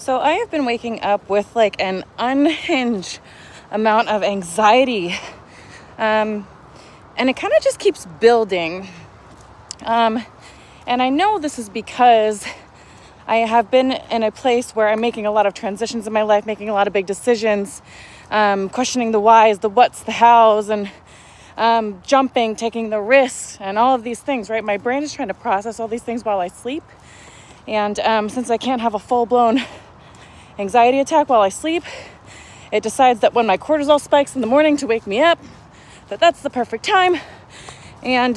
So I have been waking up with like an unhinged amount of anxiety. And it kind of just keeps building. And I know this is because I have been in a place where I'm making a lot of transitions in my life, making a lot of big decisions, questioning the whys, the whats, the hows, and jumping, taking the risks, and all of these things, right? My brain is trying to process all these things while I sleep. And since I can't have a full-blown anxiety attack while I sleep, it decides that when my cortisol spikes in the morning to wake me up, that's the perfect time. And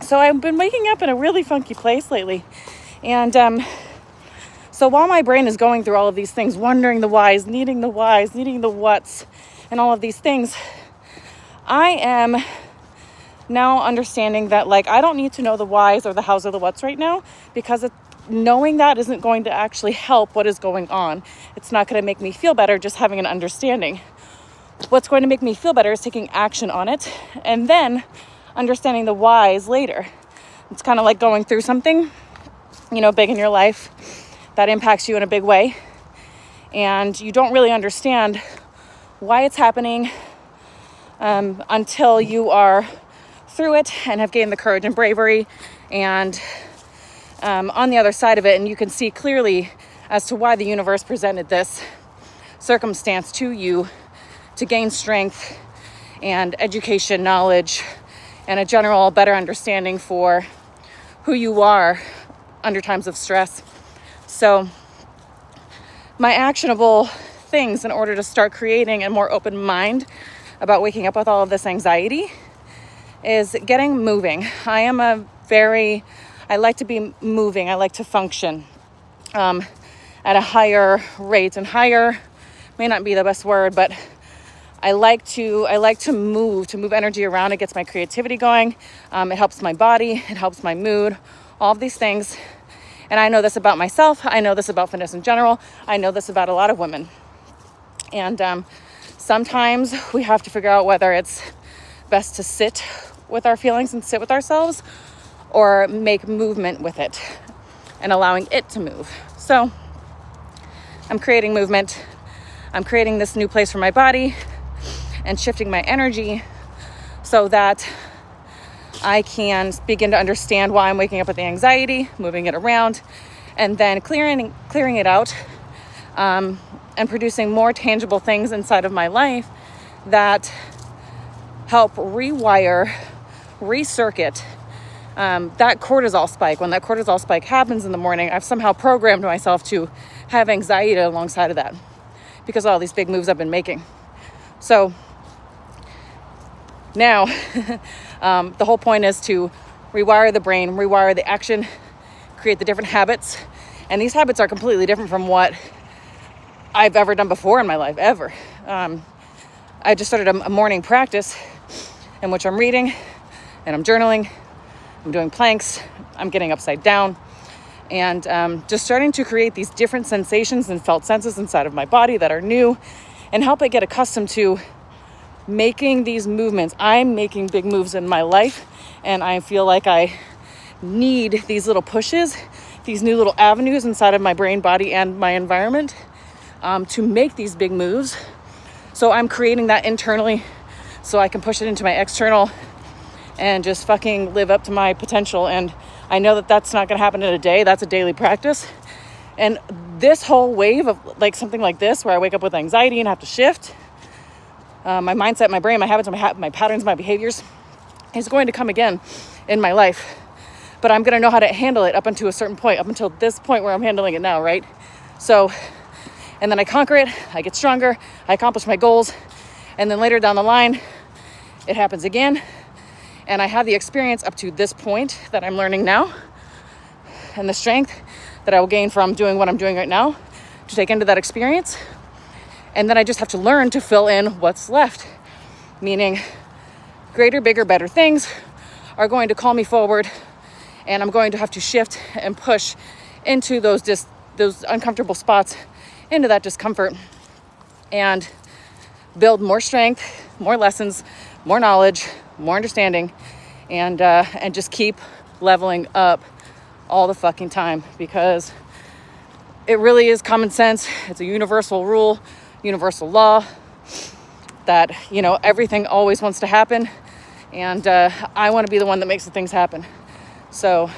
so I've been waking up in a really funky place lately. And so while my brain is going through all of these things, wondering the whys, needing the whats, and all of these things, I am now understanding that, like, I don't need to know the whys or the hows or the whats right now, because knowing that isn't going to actually help what is going on. It's not going to make me feel better just having an understanding. What's going to make me feel better is taking action on it and then understanding the whys later. It's kind of like going through something, big in your life that impacts you in a big way, and you don't really understand why it's happening until you are through it and have gained the courage and bravery and on the other side of it, and you can see clearly as to why the universe presented this circumstance to you to gain strength and education, knowledge, and a general better understanding for who you are under times of stress. So my actionable things in order to start creating a more open mind about waking up with all of this anxiety is getting moving. I like to be moving. I like to function at a higher rate, and higher may not be the best word, but I like to move energy around. It gets my creativity going. It helps my body. It helps my mood. All of these things. And I know this about myself. I know this about fitness in general. I know this about a lot of women. And sometimes we have to figure out whether it's best to sit with our feelings and sit with ourselves, or make movement with it and allowing it to move. So I'm creating movement. I'm creating this new place for my body and shifting my energy so that I can begin to understand why I'm waking up with the anxiety, moving it around, and then clearing it out, and producing more tangible things inside of my life that help recircuit that cortisol spike. When that cortisol spike happens in the morning, I've somehow programmed myself to have anxiety alongside of that because of all these big moves I've been making. So now the whole point is to rewire the brain, rewire the action, create the different habits. And these habits are completely different from what I've ever done before in my life, ever. I just started a morning practice in which I'm reading and I'm journaling. I'm doing planks. I'm getting upside down. And just starting to create these different sensations and felt senses inside of my body that are new and help it get accustomed to making these movements. I'm making big moves in my life, and I feel like I need these little pushes, these new little avenues inside of my brain, body, and my environment to make these big moves. So I'm creating that internally so I can push it into my external and just fucking live up to my potential. And I know that that's not going to happen in a day. That's a daily practice. And this whole wave of like something like this, where I wake up with anxiety and have to shift my mindset, my brain, my habits, my patterns, my behaviors, is going to come again in my life. But I'm going to know how to handle it up until a certain point, up until this point where I'm handling it now, right? So, and then I conquer it, I get stronger, I accomplish my goals, and then later down the line, it happens again. And I have the experience up to this point that I'm learning now, and the strength that I will gain from doing what I'm doing right now to take into that experience. And then I just have to learn to fill in what's left, meaning greater, bigger, better things are going to call me forward, and I'm going to have to shift and push into those uncomfortable spots, into that discomfort, and build more strength, more lessons, more knowledge, more understanding, and just keep leveling up all the fucking time, because it really is common sense. It's a universal rule, universal law that, you know, everything always wants to happen. And I want to be the one that makes the things happen. So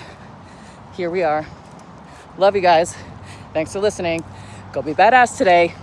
here we are. Love you guys. Thanks for listening. Go be badass today.